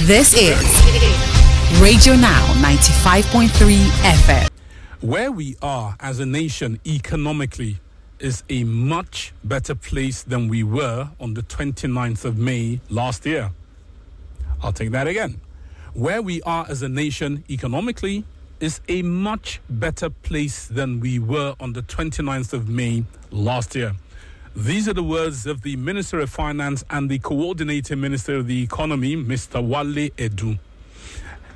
This is Radio Now 95.3 FM. Where we are as a nation economically is a much better place than we were on the 29th of May last year. I'll take that again. Where we are as a nation economically is a much better place than we were on the 29th of May last year. These are the words of the Minister of Finance and the Coordinating Minister of the Economy, Mr. Wale Edun.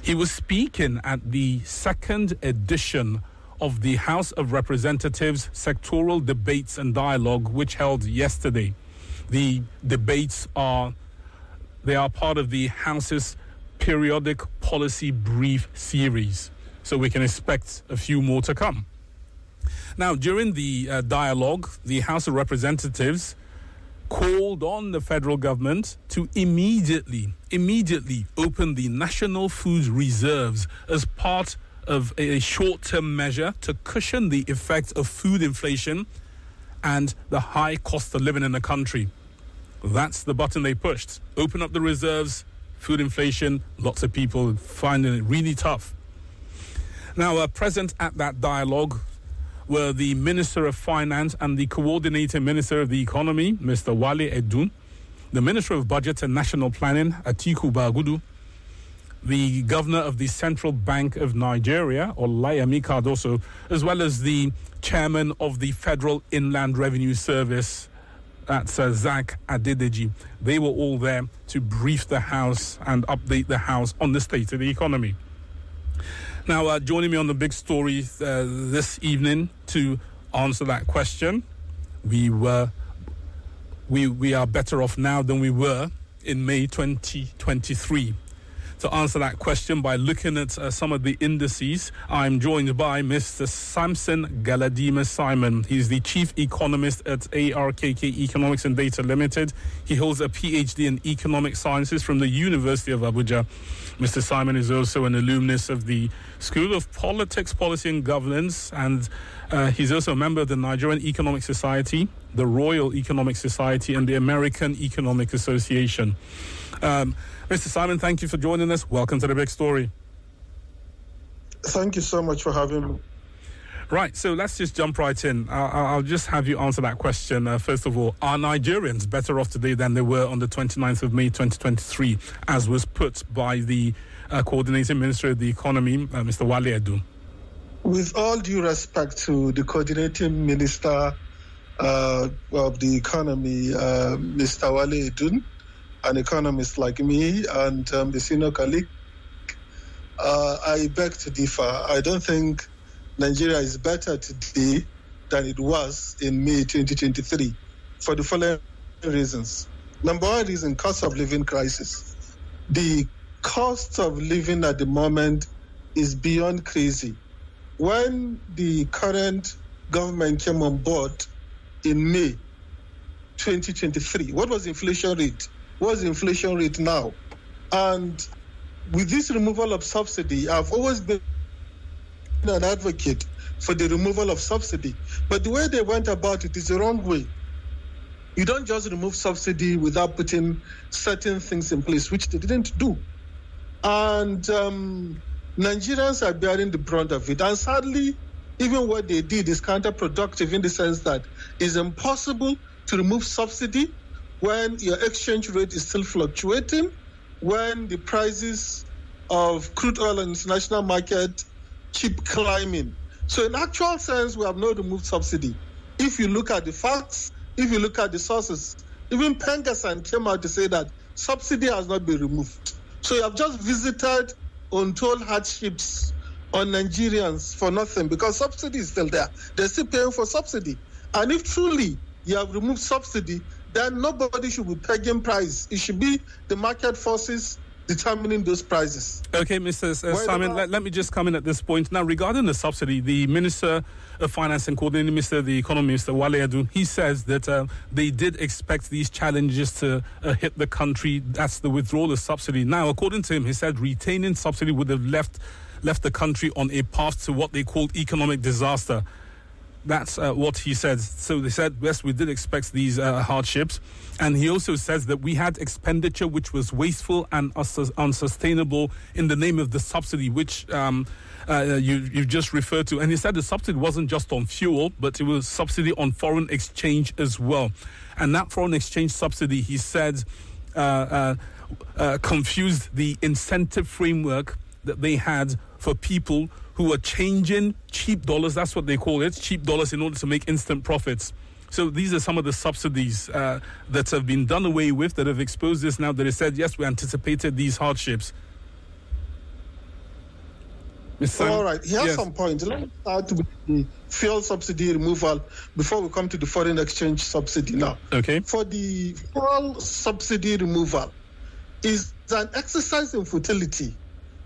He was speaking at the second edition of the House of Representatives Sectoral Debates and Dialogue, which held yesterday. The debates are part of the House's periodic policy brief series, so we can expect a few more to come. Now, during the dialogue, the House of Representatives called on the federal government to immediately open the national food reserves as part of a short-term measure to cushion the effects of food inflation and the high cost of living in the country. That's the button they pushed. Open up the reserves, food inflation, lots of people finding it really tough. Now, present at that dialogue were the Minister of Finance and the Coordinating Minister of the Economy, Mr. Wale Edun, the Minister of Budget and National Planning, Atiku Bagudu, the Governor of the Central Bank of Nigeria, Olayemi Cardoso, as well as the Chairman of the Federal Inland Revenue Service, that's Zach Adedeji. They were all there to brief the House and update the House on the state of the economy. Now, joining me on the big story this evening to answer that question, we are better off now than we were in May 2023. To answer that question by looking at some of the indices, I'm joined by Mr. Samson Galadima Simon. He's the Chief Economist at ARKK Economics and Data Limited. He holds a PhD in Economic Sciences from the University of Abuja. Mr. Simon is also an alumnus of the School of Politics, Policy and Governance, and he's also a member of the Nigerian Economic Society, the Royal Economic Society, and the American Economic Association. Mr. Simon, thank you for joining us. Welcome to The Big Story. Thank you so much for having me. Right, so let's just jump right in. I'll just have you answer that question. First of all, are Nigerians better off today than they were on the 29th of May 2023, as was put by the Coordinating Minister of the Economy, Mr. Wale Edun? With all due respect to the Coordinating Minister of the Economy, Mr. Wale Edun, an economist like me and the senior colleague, I beg to differ. I don't think Nigeria is better today than it was in May 2023 for the following reasons. Number one reason, cost of living crisis. The cost of living at the moment is beyond crazy. When the current government came on board in May 2023, what was the inflation rate? What's the inflation rate now? And with this removal of subsidy, I've always been an advocate for the removal of subsidy. But the way they went about it is the wrong way. You don't just remove subsidy without putting certain things in place, which they didn't do. And Nigerians are bearing the brunt of it. And sadly, even what they did is counterproductive in the sense that it's impossible to remove subsidy when your exchange rate is still fluctuating, when the prices of crude oil in the international market keep climbing. So in actual sense, we have not removed subsidy. If you look at the facts, if you look at the sources, even Pengasan came out to say that subsidy has not been removed. So you have just visited untold hardships on Nigerians for nothing because subsidy is still there. They're still paying for subsidy. And if truly you have removed subsidy, then nobody should be pegging price. It should be the market forces determining those prices. Okay, Mr. Simon, let me just come in at this point. Now, regarding the subsidy, the Minister of Finance and Coordinating Minister of the Economy, Mr. Wale Edun, he says that they did expect these challenges to hit the country. That's the withdrawal of subsidy. Now, according to him, he said retaining subsidy would have left the country on a path to what they called economic disaster. That's what he said. So they said, yes, we did expect these hardships. And he also says that we had expenditure which was wasteful and unsustainable in the name of the subsidy, which you just referred to. And he said the subsidy wasn't just on fuel, but it was subsidy on foreign exchange as well. And that foreign exchange subsidy, he said, confused the incentive framework that they had for people who are changing cheap dollars, that's what they call it, cheap dollars, in order to make instant profits. So these are some of the subsidies that have been done away with, that have exposed this now, that it said, yes, we anticipated these hardships. All right, he has some points. Let me start with the fuel subsidy removal before we come to the foreign exchange subsidy now. Okay. For the fuel subsidy removal, is an exercise in futility.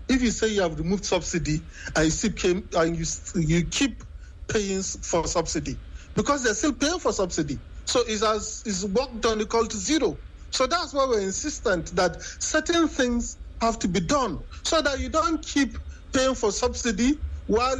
If you say you have removed subsidy and you keep paying for subsidy, because they're still paying for subsidy, so it's work done equal to zero. So that's why we're insistent that certain things have to be done, so that you don't keep paying for subsidy while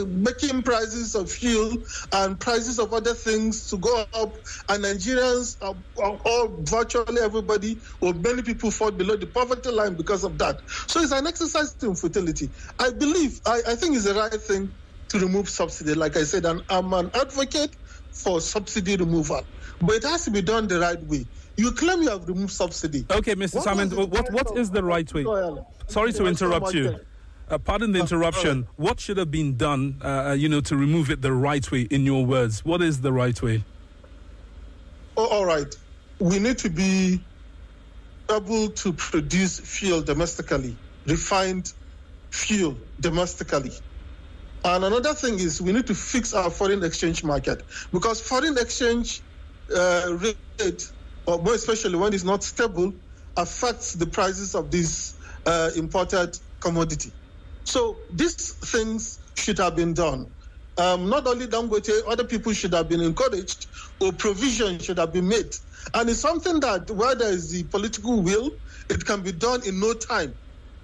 making prices of fuel and prices of other things to go up, and Nigerians, or virtually everybody, or many people fall below the poverty line because of that. So it's an exercise in futility. I think it's the right thing to remove subsidy, like I said, and I'm an advocate for subsidy removal. But it has to be done the right way. You claim you have removed subsidy. Okay, Mr. Simon, what is the right way? Sorry to interrupt you. Pardon the interruption. What should have been done, to remove it the right way, in your words? What is the right way? All right. We need to be able to produce fuel domestically, refined fuel domestically. And another thing is we need to fix our foreign exchange market, because foreign exchange rate, or more especially when it's not stable, affects the prices of this imported commodity. So these things should have been done. Not only Dangote, other people should have been encouraged, or provision should have been made. And it's something that, where there is the political will, it can be done in no time.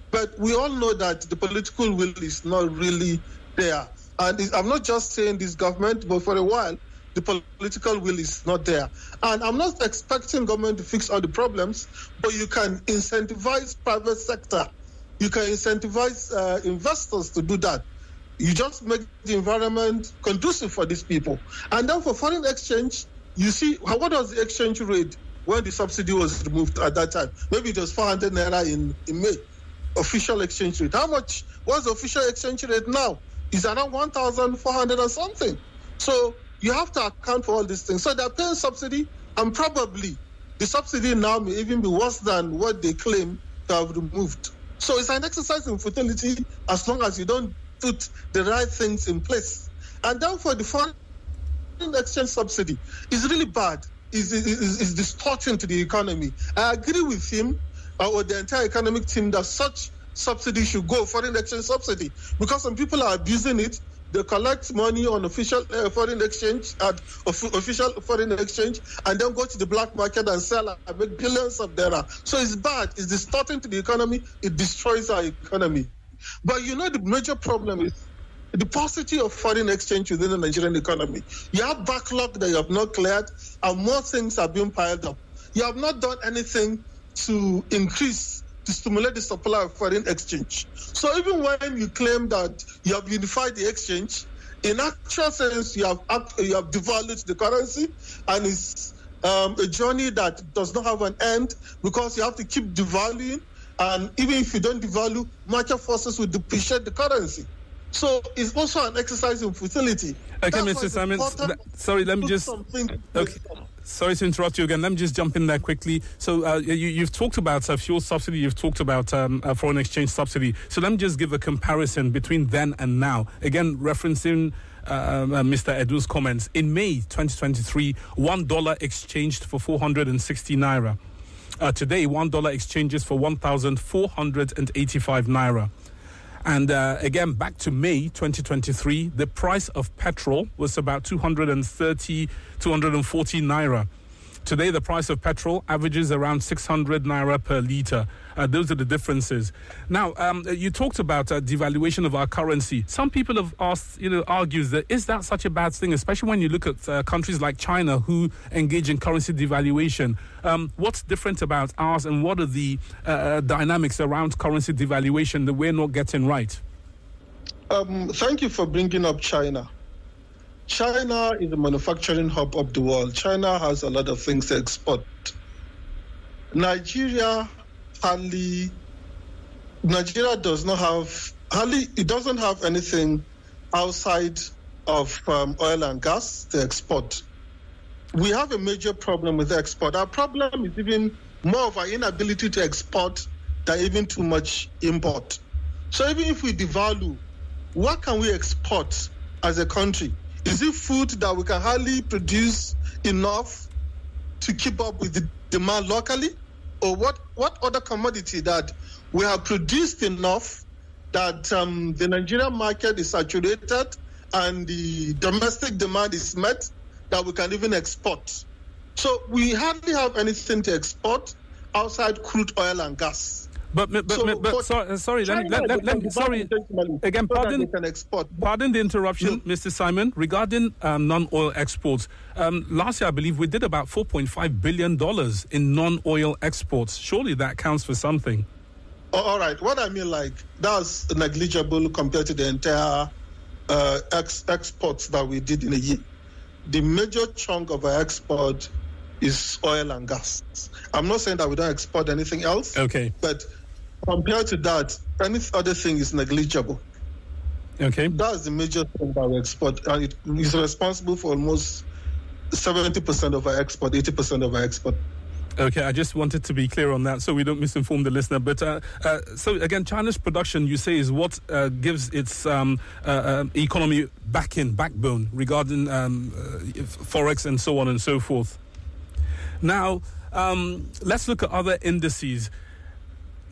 But we all know that the political will is not really there. And I'm not just saying this government, but for a while, the political will is not there. And I'm not expecting government to fix all the problems, but you can incentivize private sector. You can incentivize investors to do that. You just make the environment conducive for these people. And then for foreign exchange, you see, what was the exchange rate when the subsidy was removed at that time? Maybe it was 400 naira in May, official exchange rate. How much was the official exchange rate now? It's around 1,400 or something. So you have to account for all these things. So they're paying subsidy, and probably the subsidy now may even be worse than what they claim to have removed. So it's an exercise in futility as long as you don't put the right things in place. And then for the foreign exchange subsidy, it's really bad. It's distorting to the economy. I agree with him or the entire economic team that such subsidy should go, foreign exchange subsidy, because some people are abusing it. They collect money on official foreign exchange, official foreign exchange, and then go to the black market and sell and make billions of dollars. So it's bad. It's distorting to the economy. It destroys our economy. But the major problem is the paucity of foreign exchange within the Nigerian economy. You have backlog that you have not cleared, and more things are being piled up. You have not done anything to stimulate the supply of foreign exchange. So even when you claim that you have unified the exchange, in actual sense, you have devalued the currency, and it's a journey that does not have an end, because you have to keep devaluing, and even if you don't devalue, market forces will depreciate the currency. So it's also an exercise in futility. Okay, Mr. Simon, sorry, let me just... Okay. Sorry to interrupt you again. Let me just jump in there quickly. So you've talked about fuel subsidy, you've talked about foreign exchange subsidy. So let me just give a comparison between then and now. Again, referencing Mr. Edu's comments. In May 2023, $1 exchanged for 460 naira. Today, $1 exchanges for 1,485 naira. And again, back to May 2023, the price of petrol was about 240 naira. Today, the price of petrol averages around 600 naira per litre. Those are the differences. Now, you talked about devaluation of our currency. Some people have asked, argues that is that such a bad thing, especially when you look at countries like China who engage in currency devaluation. What's different about ours, and what are the dynamics around currency devaluation that we're not getting right? Thank you for bringing up China. China is the manufacturing hub of the world. China has a lot of things to export. Nigeria doesn't have anything outside of oil and gas to export. We have a major problem with export. Our problem is even more of our inability to export than even too much import. So even if we devalue, what can we export as a country? Is it food that we can hardly produce enough to keep up with the demand locally? Or what other commodity that we have produced enough that the Nigerian market is saturated and the domestic demand is met that we can even export? So we hardly have anything to export outside crude oil and gas. Sorry, again, pardon the interruption, Mr. Simon. Regarding non-oil exports, last year I believe we did about $4.5 billion in non-oil exports. Surely that counts for something. All right. What I mean, that's negligible compared to the entire exports that we did in a year. The major chunk of our export is oil and gas. I'm not saying that we don't export anything else. Okay. But compared to that, any other thing is negligible. Okay. That's the major thing that we export, and it is responsible for almost 70% of our export, 80% of our export. Okay, I just wanted to be clear on that so we don't misinform the listener. But so again, China's production, you say, is what gives its economy backbone regarding forex and so on and so forth. Now, let's look at other indices.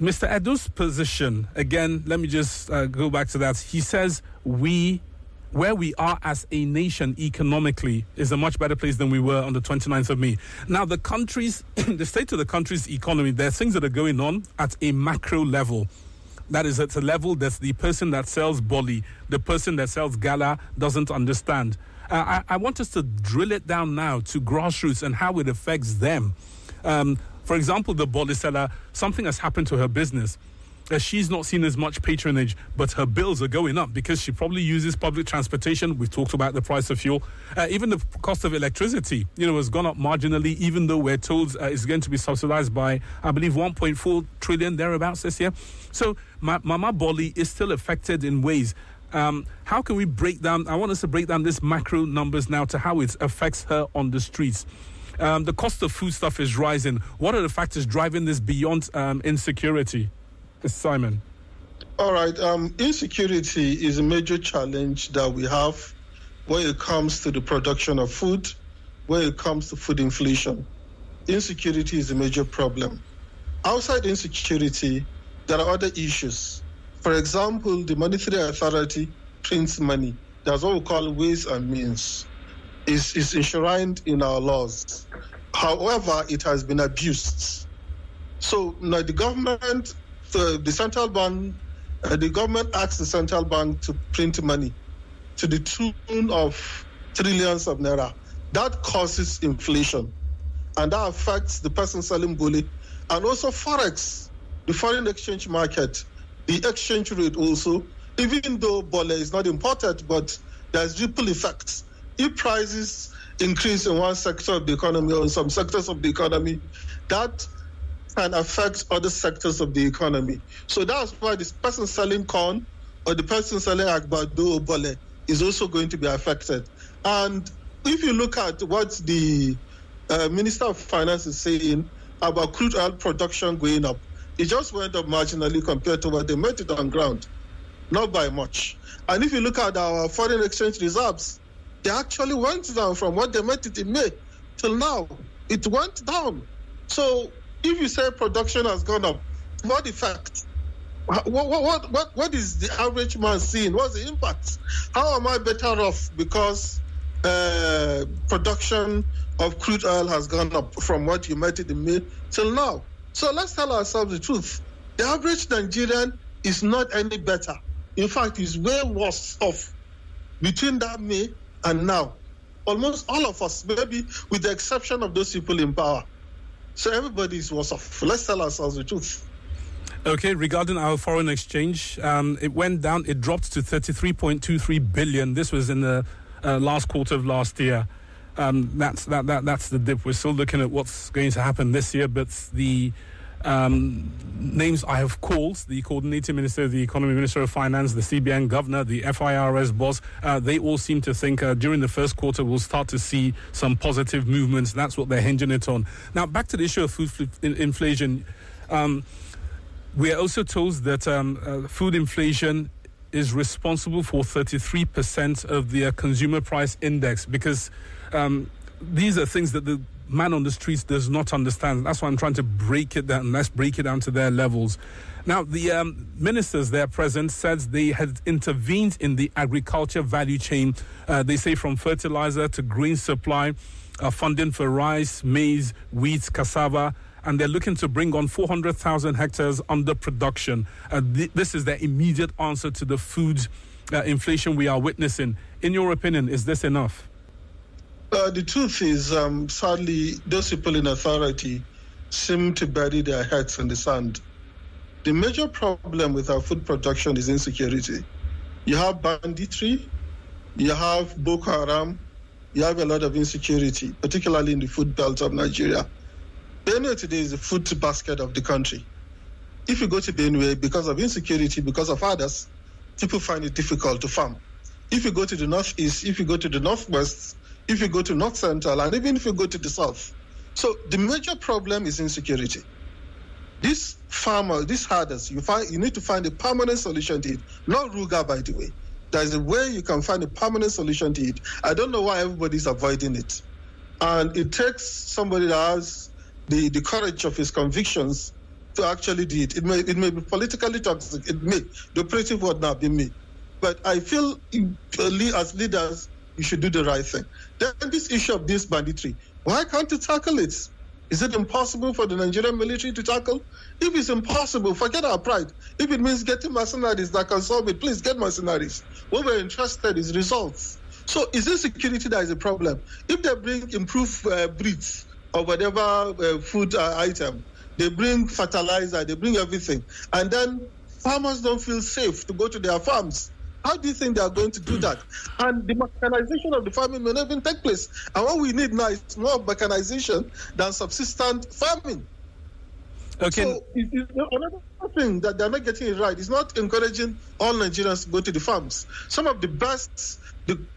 Mr. Edo's position, again, let me just go back to that. He says where we are as a nation economically is a much better place than we were on the 29th of May. Now, the state of the country's economy, there are things that are going on at a macro level. That is, at a level that the person that sells Bolly, the person that sells Gala doesn't understand. I want us to drill it down now to grassroots and how it affects them. For example, the Bolly seller, something has happened to her business. She's not seen as much patronage, but her bills are going up because she probably uses public transportation. We've talked about the price of fuel. Even the cost of electricity, has gone up marginally, even though we're told it's going to be subsidized by, I believe, 1.4 trillion thereabouts this year. So Mama Bolly is still affected in ways. How can we break down? I want us to break down this macro numbers now to how it affects her on the streets. The cost of foodstuff is rising. What are the factors driving this beyond insecurity? Simon. All right. Insecurity is a major challenge that we have when it comes to the production of food, when it comes to food inflation. Insecurity is a major problem. Outside insecurity, there are other issues. For example, the Monetary Authority prints money. That's what we call ways and means. Is enshrined in our laws. However, it has been abused. So now the government, the central bank, the government asks the central bank to print money to the tune of trillions of naira. That causes inflation, and that affects the person selling bully, and also forex, the foreign exchange market, the exchange rate also. Even though Bola is not imported, but there's ripple effects. If prices increase in one sector of the economy or in some sectors of the economy, that can affect other sectors of the economy. So that's why this person selling corn or the person selling agbado or bole is also going to be affected. And if you look at what the Minister of Finance is saying about crude oil production going up, it just went up marginally compared to what they made it on ground, not by much. And if you look at our foreign exchange reserves, they actually went down from what they made it in May till now. It went down. So if you say production has gone up, what effect? What is the average man seeing? What's the impact? How am I better off because production of crude oil has gone up from what you met in May till now. So let's tell ourselves the truth. The average Nigerian is not any better. In fact, it's way worse off between that May and now. Almost all of us, maybe with the exception of those people in power. So everybody is worse off. Let's tell ourselves the truth. Okay, regarding our foreign exchange, it went down. It dropped to 33.23 billion. This was in the last quarter of last year. That's the dip. We're still looking at what's going to happen this year, but the names I have called, the coordinating minister, the economy minister of finance, the CBN governor, the FIRS boss, they all seem to think during the first quarter we'll start to see some positive movements. That's what they're hinging it on. Now, back to the issue of food inflation. We are also told that food inflation is responsible for 33% of the consumer price index, because these are things that the man on the streets does not understand. That's why I'm trying to break it down. Let's break it down to their levels. Now, the ministers there present said they had intervened in the agriculture value chain. They say from fertilizer to grain supply, funding for rice, maize, wheat, cassava, and they're looking to bring on 400,000 hectares under production. This is their immediate answer to the food inflation we are witnessing. In your opinion, is this enough? The truth is, sadly, those people in authority seem to bury their heads in the sand. The major problem with our food production is insecurity. You have banditry, you have Boko Haram, you have a lot of insecurity, particularly in the food belt of Nigeria. Benue today is the food basket of the country. If you go to Benue, because of insecurity, because of others, people find it difficult to farm. If you go to the northeast, if you go to the northwest, if you go to north central, and even if you go to the south. So the major problem is insecurity. These farmers, these herders, you need to find a permanent solution to it. Not Ruga, by the way. There's a way you can find a permanent solution to it. I don't know why everybody's avoiding it. And it takes somebody that has the courage of his convictions to actually do it. It may be politically toxic. It may. The operative word now be me. But I feel as leaders, you should do the right thing. Then this issue of this banditry, why can't you tackle it? Is it impossible for the Nigerian military to tackle? If it's impossible, forget our pride. If it means getting mercenaries that can solve it, please get mercenaries. What we're interested is results. So is it security that is a problem? If they bring improved breeds or whatever food item, they bring fertilizer, they bring everything, and then farmers don't feel safe to go to their farms, how do you think they are going to do that? And the mechanization of the farming may not even take place. And what we need now is more mechanization than subsistent farming. Okay. So another thing that they're not getting it right is not encouraging all Nigerians to go to the farms. Some of the best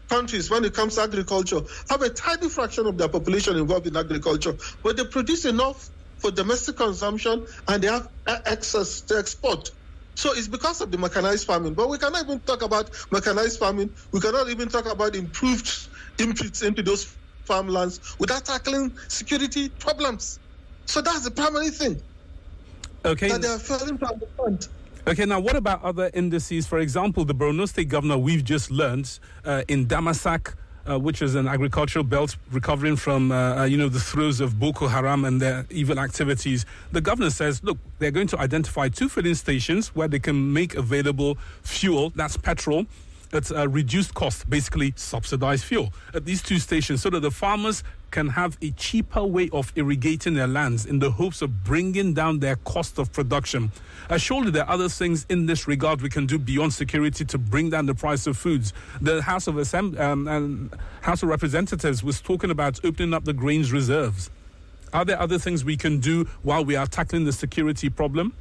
countries, when it comes to agriculture, have a tiny fraction of their population involved in agriculture, but they produce enough for domestic consumption and they have excess to export. So it's because of the mechanized farming. But we cannot even talk about mechanized farming. We cannot even talk about improved inputs into those farmlands without tackling security problems. So that's the primary thing. Okay. That they are failing to understand. Okay, now what about other indices? For example, the Borno State governor, we've just learned in Damasak, which is an agricultural belt recovering from, the throes of Boko Haram and their evil activities. The governor says, look, they're going to identify 2 filling stations where they can make available fuel, that's petrol, at a reduced cost, basically subsidized fuel at these 2 stations so that the farmers can have a cheaper way of irrigating their lands in the hopes of bringing down their cost of production. Surely there are other things in this regard we can do beyond security to bring down the price of foods. The House of House of Representatives was talking about opening up the grains reserves. Are there other things we can do while we are tackling the security problem?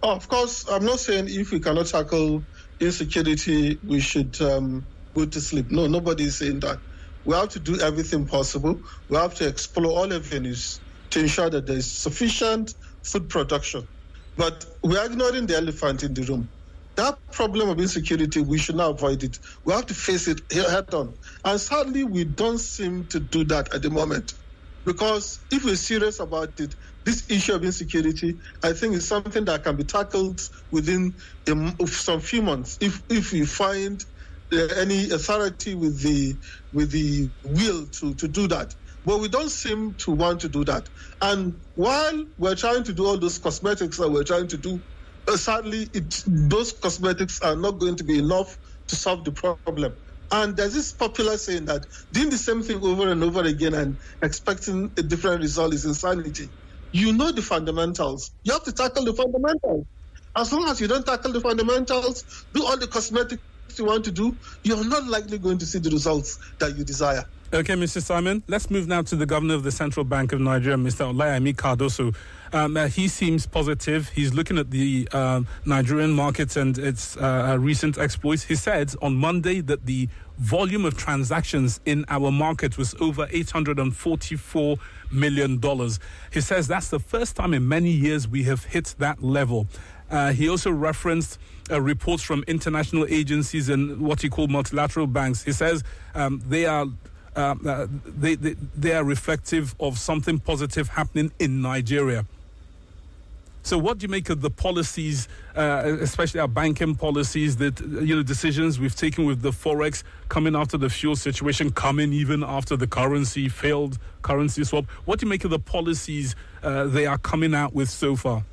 Oh, of course, I'm not saying if we cannot tackle insecurity, we should go to sleep. No, nobody is saying that. We have to do everything possible. We have to explore all avenues to ensure that there is sufficient food production. But we are ignoring the elephant in the room. That problem of insecurity, we should not avoid it. We have to face it head on. And sadly, we don't seem to do that at the moment. Because if we're serious about it, this issue of insecurity, I think, is something that can be tackled within some few months if we find any authority with the will to do that. But we don't seem to want to do that. And while we're trying to do all those cosmetics that we're trying to do, sadly, those cosmetics are not going to be enough to solve the problem. And there's this popular saying that doing the same thing over and over again and expecting a different result is insanity. You know the fundamentals. You have to tackle the fundamentals. As long as you don't tackle the fundamentals, do all the cosmetics you want to do, you're not likely going to see the results that you desire. Okay, Mr. Simon, let's move now to the governor of the Central Bank of Nigeria, Mr. Olayemi Cardoso. He seems positive. He's looking at the Nigerian markets and its recent exploits. He said on Monday that the volume of transactions in our market was over $844 million. He says that's the first time in many years we have hit that level. He also referenced reports from international agencies and what he called multilateral banks. He says they are reflective of something positive happening in Nigeria. So what do you make of the policies, especially our banking policies, that decisions we've taken with the Forex coming after the fuel situation, coming even after the failed currency swap? What do you make of the policies they are coming out with so far?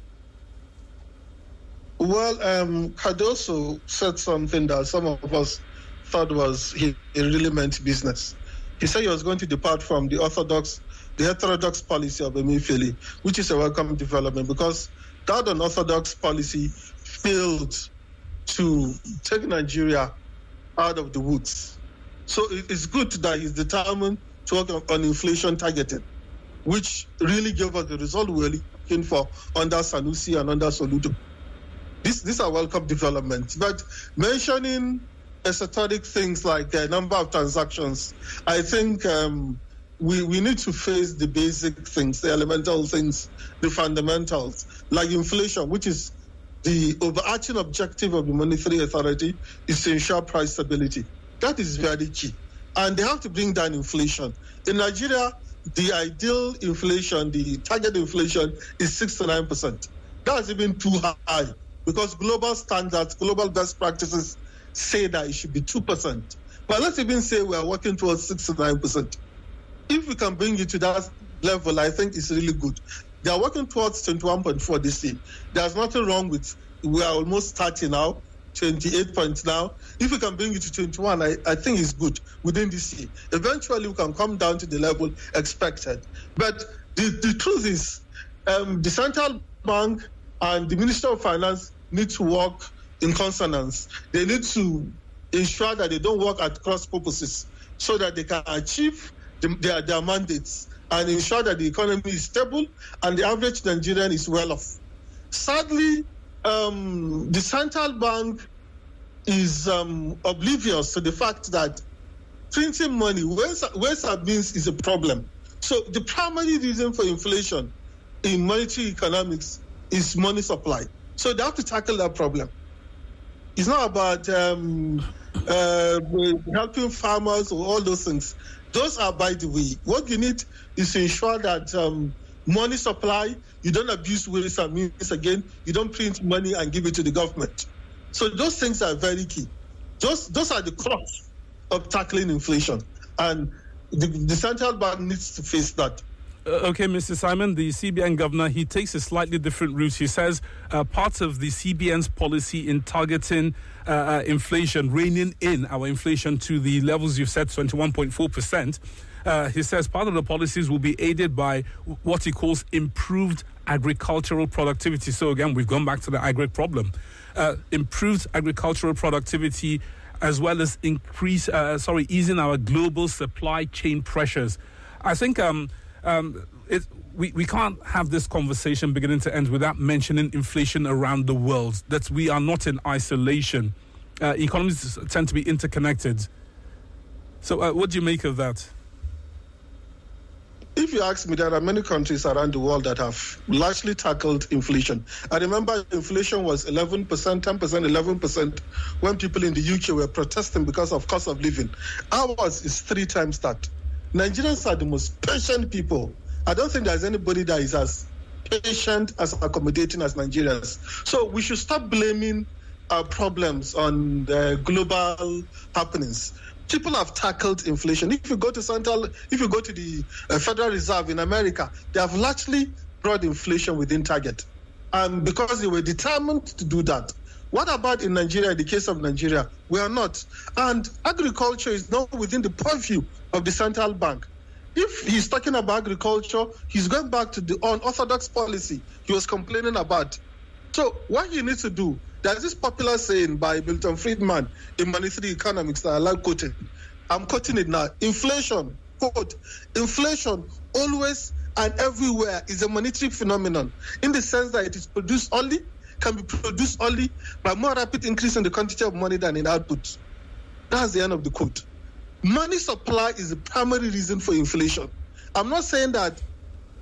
Well, Cardoso said something that some of us thought he really meant business. He said he was going to depart from the heterodox policy of Emefiele, which is a welcome development because that unorthodox policy failed to take Nigeria out of the woods. So it's good that he's determined to work on inflation targeting, which really gave us the result we were looking for under Sanusi and under Soludo. These are welcome developments. But mentioning esoteric things like the number of transactions, I think we need to face the basic things, the elemental things, the fundamentals, like inflation, which is the overarching objective of the monetary authority, is to ensure price stability. That is very key. And they have to bring down inflation. In Nigeria, the ideal inflation, the target inflation is 6 to 9%. That's even too high because global standards, global best practices say that it should be 2%. But let's even say we are working towards 6 to 9%. If we can bring it to that level, I think it's really good. They are working towards 21.4 this year. There's nothing wrong with, we are almost 30 now, 28 points now. If we can bring it to 21, I think it's good within this year. Eventually, we can come down to the level expected. But the truth is, the central bank and the Minister of Finance need to work in consonance. They need to ensure that they don't work at cross purposes so that they can achieve their mandates and ensure that the economy is stable and the average Nigerian is well off. Sadly, the central bank is oblivious to the fact that printing money, waste and means, is a problem. So the primary reason for inflation in monetary economics is money supply. So they have to tackle that problem. It's not about helping farmers or all those things. Those are by the way. What you need is to ensure that money supply, you don't abuse waste and means again, you don't print money and give it to the government. So those things are very key. Those are the crux of tackling inflation. And the central bank needs to face that. Okay, Mr. Simon, the CBN governor, he takes a slightly different route. He says part of the CBN's policy in targeting inflation, reining in our inflation to the levels you've said, 21.4%. He says part of the policies will be aided by what he calls improved agricultural productivity. So again, we've gone back to the agri problem. Improved agricultural productivity as well as easing our global supply chain pressures. I think we can't have this conversation beginning to end without mentioning inflation around the world, that we are not in isolation. Economies tend to be interconnected. So what do you make of that? If you ask me, there are many countries around the world that have largely tackled inflation. I remember inflation was 11%, 10%, 11% when people in the UK were protesting because of cost of living. Ours is 3 times that. Nigerians are the most patient people. I don't think there's anybody that is as patient, as accommodating as Nigerians. So we should stop blaming problems on the global happenings. People have tackled inflation. If you go to the Federal Reserve in America, they have largely brought inflation within target, because they were determined to do that. What about in Nigeria? In the case of Nigeria, we are not. And agriculture is not within the purview of the central bank. If he's talking about agriculture, he's going back to the unorthodox policy he was complaining about. So what he needs to do, there's this popular saying by Milton Friedman in monetary economics that I like quoting. I'm quoting it now. Inflation, quote, inflation always and everywhere is a monetary phenomenon in the sense that it is can be produced only by more rapid increase in the quantity of money than in output. That's the end of the quote. Money supply is the primary reason for inflation. I'm not saying that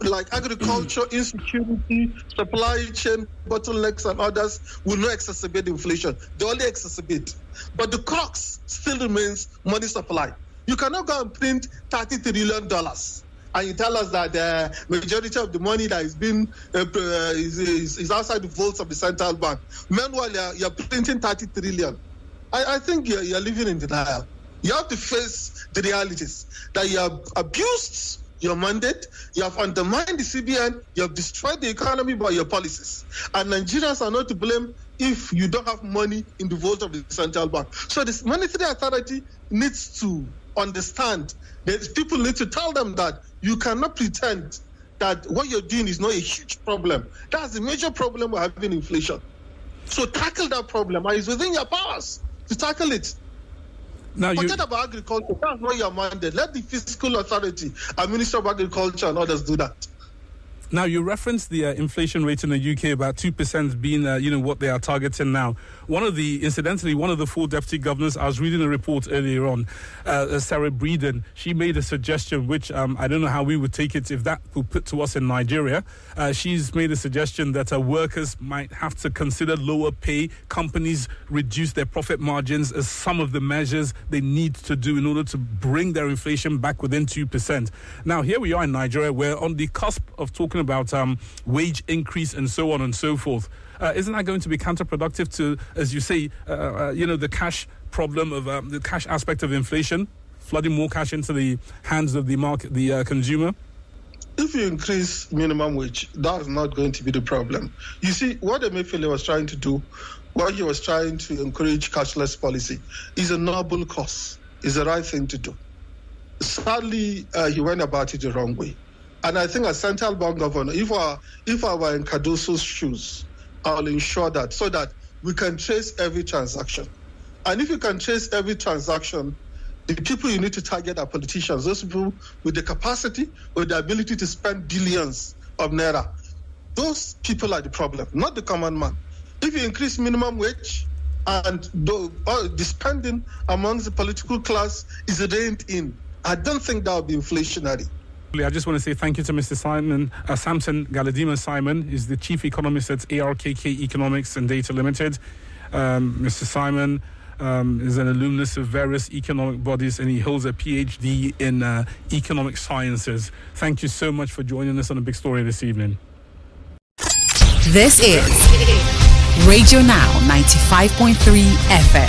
like agriculture, insecurity, supply chain bottlenecks and others will not exacerbate inflation. They only exacerbate. But the crux still remains money supply. You cannot go and print $30 trillion and you tell us that the majority of the money that is being is outside the vaults of the central bank. Meanwhile, you're printing 30 trillion. I think you're living in denial. You have to face the realities that you have abused your mandate, you have undermined the CBN, you have destroyed the economy by your policies. And Nigerians are not to blame if you don't have money in the vault of the central bank. So this monetary authority needs to understand that people need to tell them that you cannot pretend that what you're doing is not a huge problem. That's the major problem we're having, inflation. So tackle that problem, and it's within your powers to tackle it. Now forget about agriculture. That's not your mandate. Let the fiscal authority and Minister of Agriculture and others do that. Now, you referenced the inflation rate in the UK, about 2% being, what they are targeting now. Incidentally, one of the 4 deputy governors, I was reading a report earlier on, Sarah Breeden, she made a suggestion, which I don't know how we would take it if that were put to us in Nigeria. She's made a suggestion that workers might have to consider lower pay, companies reduce their profit margins as some of the measures they need to do in order to bring their inflation back within 2%. Now, here we are in Nigeria, we're on the cusp of talking about wage increase and so on and so forth. Isn't that going to be counterproductive to, as you say, the cash problem of the cash aspect of inflation, flooding more cash into the hands of the market, the consumer? If you increase minimum wage, that is not going to be the problem. You see, what Emefiele was trying to do, what he was trying to encourage cashless policy, is a noble cause, is the right thing to do. Sadly, he went about it the wrong way. And I think as central bank governor, if I were in Cardoso's shoes, I'll ensure that so that we can trace every transaction. And if you can trace every transaction, the people you need to target are politicians, those people with the capacity, with the ability to spend billions of naira. Those people are the problem, not the common man. If you increase minimum wage and the spending amongst the political class is reined in, I don't think that will be inflationary. I just want to say thank you to Mr. Simon, Samson Galadima Simon. He's the chief economist at ARKK Economics and Data Limited. Mr. Simon is an alumnus of various economic bodies and he holds a PhD in economic sciences. Thank you so much for joining us on A Big Story this evening. This is Radio Now 95.3 FM.